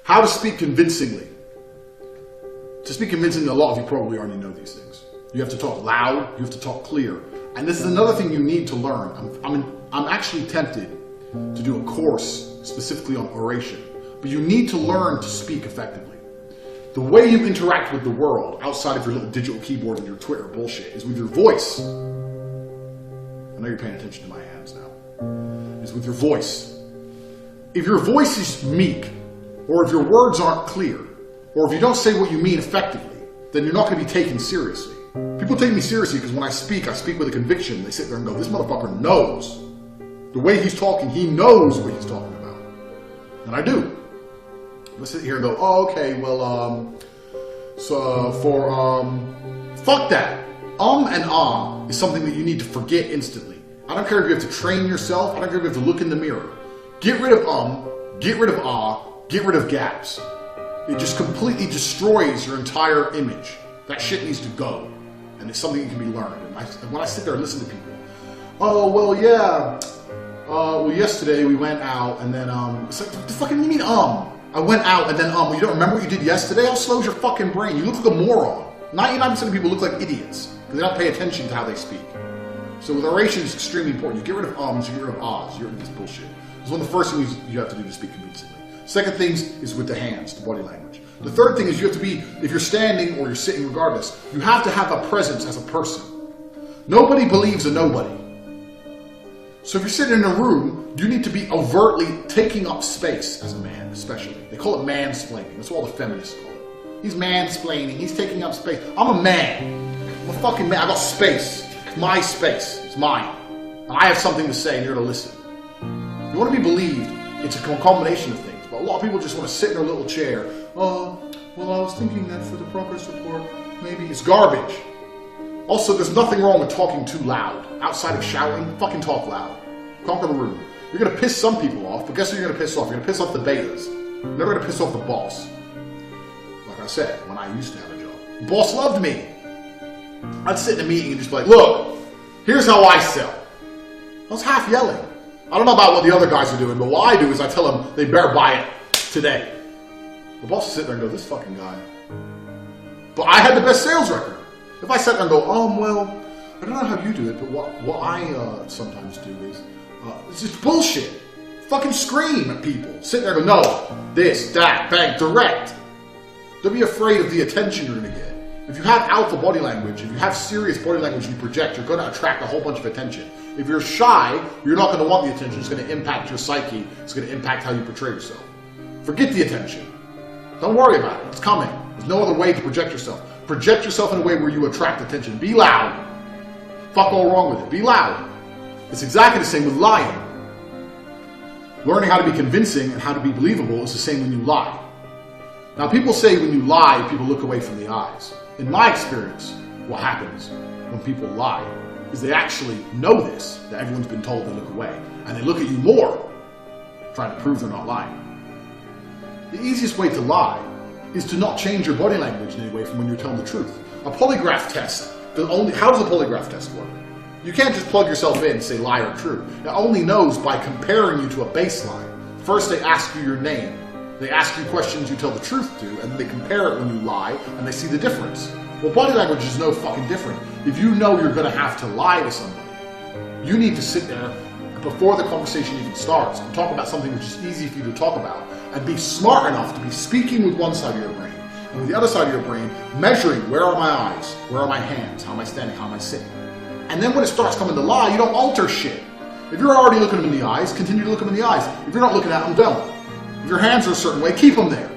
How to speak convincingly. To speak convincingly, a lot of you probably already know these things. You have to talk loud, you have to talk clear. And this is another thing you need to learn. I'm actually tempted to do a course specifically on oration, but you need to learn to speak effectively. The way you interact with the world outside of your little digital keyboard and your Twitter bullshit is with your voice. I know you're paying attention to my hands now. Is with your voice. If your voice is meek, or if your words aren't clear, or if you don't say what you mean effectively, then you're not going to be taken seriously. People take me seriously because when I speak with a conviction. They sit there and go, this motherfucker knows. The way he's talking, he knows what he's talking about. And I do. I sit here and go, oh, okay, well, fuck that. And is something that you need to forget instantly. I don't care if you have to train yourself. I don't care if you have to look in the mirror. Get rid of get rid of get rid of gaps. It just completely destroys your entire image. That shit needs to go. And it's something that can be learned. And when I sit there and listen to people, oh, well, yeah. Well, yesterday we went out and then, it's like, what the fuck do you mean, I went out and then, well, you don't remember what you did yesterday? How slow is your fucking brain? You look like a moron. 99% of people look like idiots because they don't pay attention to how they speak. So with oration, it's extremely important. You get rid of you get rid of ahs, you get rid of this bullshit. It's one of the first things you have to do to speak convincingly. Second thing is with the hands, the body language. The third thing is you have to be, if you're standing or you're sitting regardless, you have to have a presence as a person. Nobody believes a nobody. So if you're sitting in a room, you need to be overtly taking up space as a man, especially. They call it mansplaining. That's what all the feminists call it. He's mansplaining. He's taking up space. I'm a man. I'm a fucking man. I got space. It's my space. It's mine. And I have something to say and you're to listen. If you want to be believed, it's a combination of things. But a lot of people just want to sit in their little chair. Well, I was thinking that for the progress report, maybe it's garbage. Also, there's nothing wrong with talking too loud. Outside of shouting, fucking talk loud. Conquer the room. You're going to piss some people off, but guess who you're going to piss off? You're going to piss off the betas. You're never going to piss off the boss. Like I said, when I used to have a job. The boss loved me. I'd sit in a meeting and just be like, look, here's how I sell. I was half yelling. I don't know about what the other guys are doing, but what I do is I tell them they better buy it today. The boss will sit there and go, this fucking guy. But I had the best sales record. If I sat there and go, well, I don't know how you do it, but what I sometimes do is, it's just bullshit. Fucking scream at people. Sit there and go, no, this, that, bang, direct. Don't be afraid of the attention you're going to get. If you have alpha body language, if you have serious body language you project, you're going to attract a whole bunch of attention. If you're shy, you're not going to want the attention. It's going to impact your psyche. It's going to impact how you portray yourself. Forget the attention. Don't worry about it. It's coming. There's no other way to project yourself. Project yourself in a way where you attract attention. Be loud. Fuck all wrong with it. Be loud. It's exactly the same with lying. Learning how to be convincing and how to be believable is the same when you lie. Now, people say when you lie, people look away from the eyes. In my experience, what happens when people lie is they actually know this, that everyone's been told they look away, and they look at you more, trying to prove they're not lying. The easiest way to lie is to not change your body language in any way from when you're telling the truth. A polygraph test, how does a polygraph test work? You can't just plug yourself in and say lie or true. It only knows by comparing you to a baseline. First they ask you your name. They ask you questions you tell the truth to, and then they compare it when you lie, and they see the difference. Well, body language is no fucking different. If you know you're going to have to lie to somebody, you need to sit there before the conversation even starts and talk about something which is easy for you to talk about, and be smart enough to be speaking with one side of your brain, and with the other side of your brain, measuring where are my eyes, where are my hands, how am I standing, how am I sitting. And then when it starts coming to lie, you don't alter shit. If you're already looking them in the eyes, continue to look them in the eyes. If you're not looking at them, don't. If your hands are a certain way, keep them there.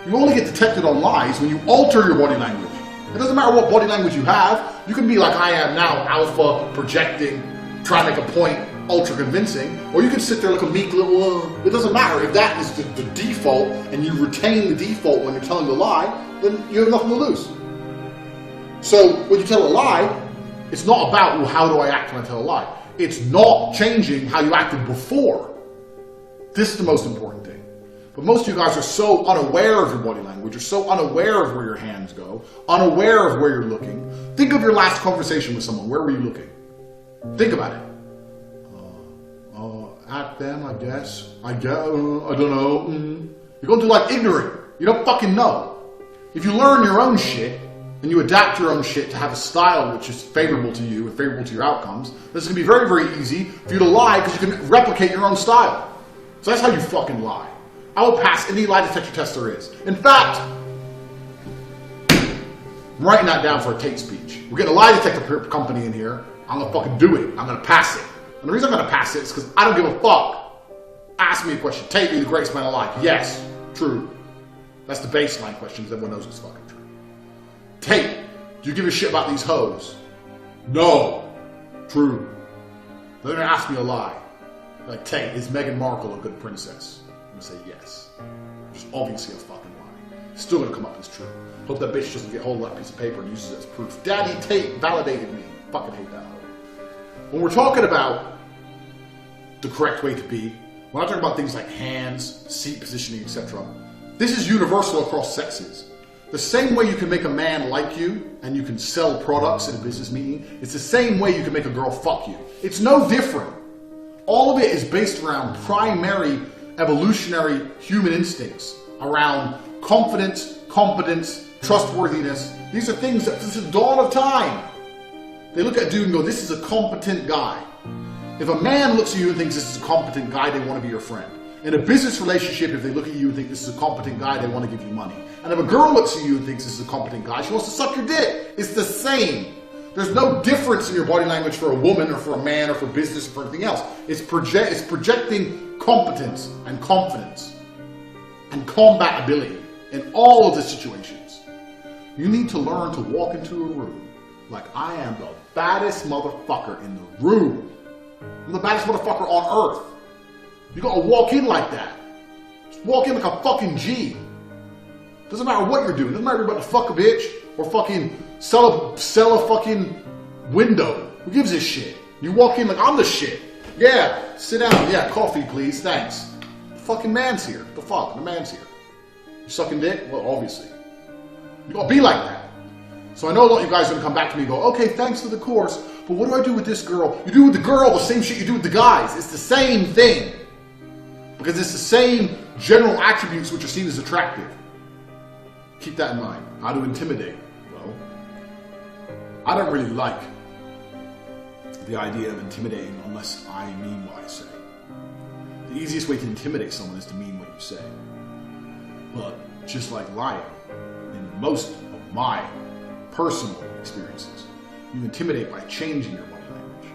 You only get detected on lies when you alter your body language. It doesn't matter what body language you have. You can be like I am now, alpha, projecting, trying to make a point, ultra convincing, or you can sit there like a meek little, it doesn't matter. If that is the default and you retain the default when you're telling the lie, then you have nothing to lose. So when you tell a lie, it's not about, well, how do I act when I tell a lie? It's not changing how you acted before. This is the most important thing. But most of you guys are so unaware of your body language, you're so unaware of where your hands go, unaware of where you're looking. Think of your last conversation with someone. Where were you looking? Think about it. At them, I guess. I don't know. You're going through life ignorant. You don't fucking know. If you learn your own shit, and you adapt your own shit to have a style which is favorable to you and favorable to your outcomes, then it's going to be very, very easy for you to lie because you can replicate your own style. So that's how you fucking lie. I will pass any lie detector test there is. In fact, I'm writing that down for a Tate speech. We're getting a lie detector company in here. I'm going to fucking do it. I'm going to pass it. And the reason I'm going to pass it is because I don't give a fuck. Ask me a question. Tate, are you the greatest man alive? Yes. True. That's the baseline question because everyone knows it's fucking true. Tate, do you give a shit about these hoes? No. True. They're going to ask me a lie. Like, Tate, is Meghan Markle a good princess? I'm going to say yes. Which is obviously a fucking lie. Still going to come up as true. Hope that bitch doesn't get hold of that piece of paper and uses it as proof. Daddy Tate validated me. Fucking hate that hoe. When we're talking about the correct way to be, we're not talking about things like hands, seat positioning, etc. This is universal across sexes. The same way you can make a man like you and you can sell products in a business meeting, it's the same way you can make a girl fuck you. It's no different. All of it is based around primary evolutionary human instincts, around confidence, competence, trustworthiness. These are things that, this is the dawn of time. They look at a dude and go, this is a competent guy. If a man looks at you and thinks this is a competent guy, they want to be your friend. In a business relationship, if they look at you and think this is a competent guy, they want to give you money. And if a girl looks at you and thinks this is a competent guy, she wants to suck your dick. It's the same. There's no difference in your body language for a woman or for a man or for business or for anything else. It's projecting competence and confidence and combatability in all of the situations. You need to learn to walk into a room like I am the baddest motherfucker in the room. I'm the baddest motherfucker on earth. You gotta walk in like that. Just walk in like a fucking G. Doesn't matter what you're doing. Doesn't matter if you're about to fuck a bitch or fucking sell a fucking window. Who gives a shit? You walk in like I'm the shit. Yeah, sit down. Yeah, coffee please. Thanks. The fucking man's here. The fuck? The man's here. You sucking dick? Well, obviously. You gotta be like that. So I know a lot of you guys are gonna come back to me and go, okay, thanks for the course, but what do I do with this girl? You do with the girl the same shit you do with the guys. It's the same thing. Because it's the same general attributes which are seen as attractive. Keep that in mind. How to intimidate? Well, I don't really like the idea of intimidating unless I mean what I say. The easiest way to intimidate someone is to mean what you say. But just like lying, in most of my personal experiences, you intimidate by changing your body language.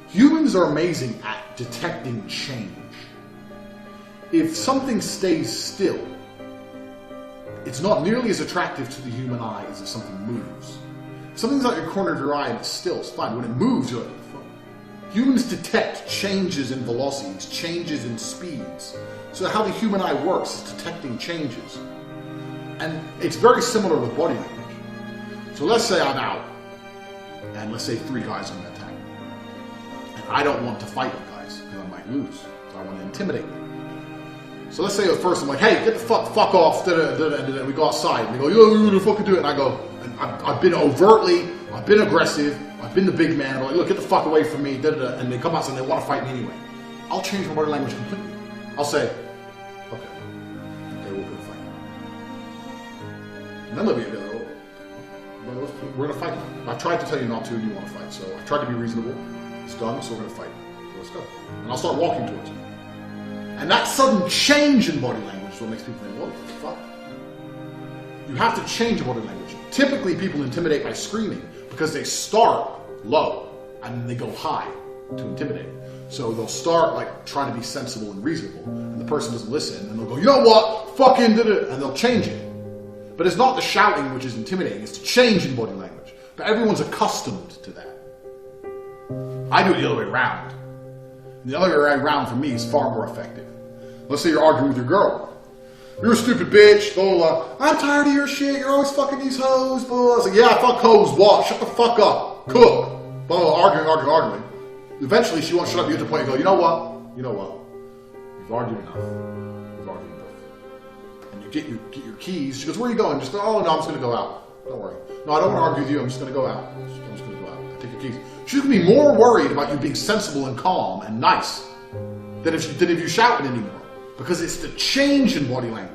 Humans are amazing at detecting change. If something stays still, it's not nearly as attractive to the human eye as if something moves. If something's out your corner of your eye and it's still, it's fine. When it moves, you're like, what the fuck? Humans detect changes in velocities, changes in speeds. So how the human eye works is detecting changes. And it's very similar with body language. So let's say I'm out, and let's say 3 guys are going to attack me. And I don't want to fight with guys, because I might lose. So I want to intimidate them. So let's say at first I'm like, hey, get the fuck off, and we go outside, and they go, yo, you gonna fucking do it, and I go, I've been overtly, I've been aggressive, I've been the big man, I'm like, look, get the fuck away from me, and they come outside and they want to fight me anyway. I'll change my body language completely. I'll say, okay, we're gonna fight. And then they'll be like, oh, we're gonna fight. I tried to tell you not to, and you want to fight, so I tried to be reasonable. It's done, so we're gonna fight. So let's go. And I'll start walking towards you. And that sudden change in body language is what makes people think, what the fuck? You have to change your body language. Typically, people intimidate by screaming because they start low and then they go high to intimidate. So they'll start like trying to be sensible and reasonable, and the person doesn't listen, and they'll go, you know what? Fucking did it, and they'll change it. But it's not the shouting which is intimidating, it's the change in body language. But everyone's accustomed to that. I do it the other way around. And the other way around for me is far more effective. Let's say you're arguing with your girl. You're a stupid bitch, blah, blah, blah. I'm tired of your shit, you're always fucking these hoes, blah, blah. I was like, yeah, fuck hoes, what? Shut the fuck up. Cook. Blah, blah, arguing. Eventually she won't shut up, you get to the point and go, you know what? You've argued enough. And you get your keys. She goes, where are you going? Just go, oh no, I'm just gonna go out. Don't worry. No, I don't want to argue with you, I'm just gonna go out. I take your keys. She's gonna be more worried about you being sensible and calm and nice than if you shouted anymore. Because it's the change in body language.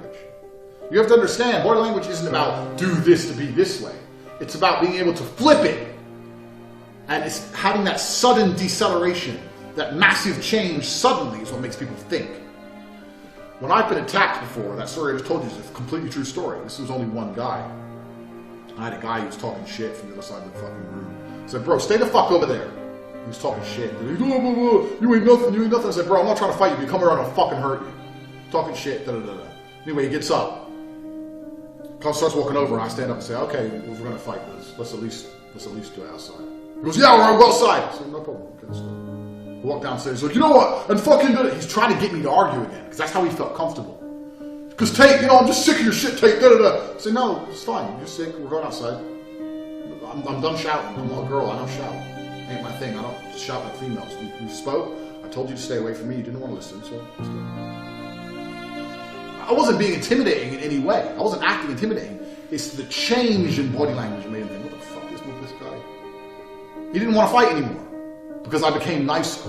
You have to understand, body language isn't about do this to be this way. It's about being able to flip it. And it's having that sudden deceleration, that massive change suddenly is what makes people think. When I've been attacked before, that story I just told you is a completely true story. This was only one guy. I had a guy who was talking shit from the other side of the fucking room. I said, bro, stay the fuck over there. He was talking shit. He was, blah, blah, blah. You ain't nothing, you ain't nothing. I said, bro, I'm not trying to fight you. If you come around, I'll fucking hurt you. Talking shit, da-da-da-da. Anyway, he gets up. Starts walking over, and I stand up and say, okay, well, if we're going to fight this, let's at least do it outside. He goes, yeah, we're outside. I said, no problem. Okay, so we walk downstairs. He's like, you know what? And fucking do it. He's trying to get me to argue again, because that's how he felt comfortable. Because Tate, you know, I'm just sick of your shit, Tate, da-da-da. I said, no, it's fine. You're sick. We're going outside. I'm done shouting. I'm not a girl. I don't shout. Ain't my thing. I don't just shout like females. You spoke. I told you to stay away from me. You didn't want to listen, so let's go. I wasn't being intimidating in any way. I wasn't acting intimidating. It's the change in body language that made him think, what the fuck is with this guy? He didn't want to fight anymore because I became nicer.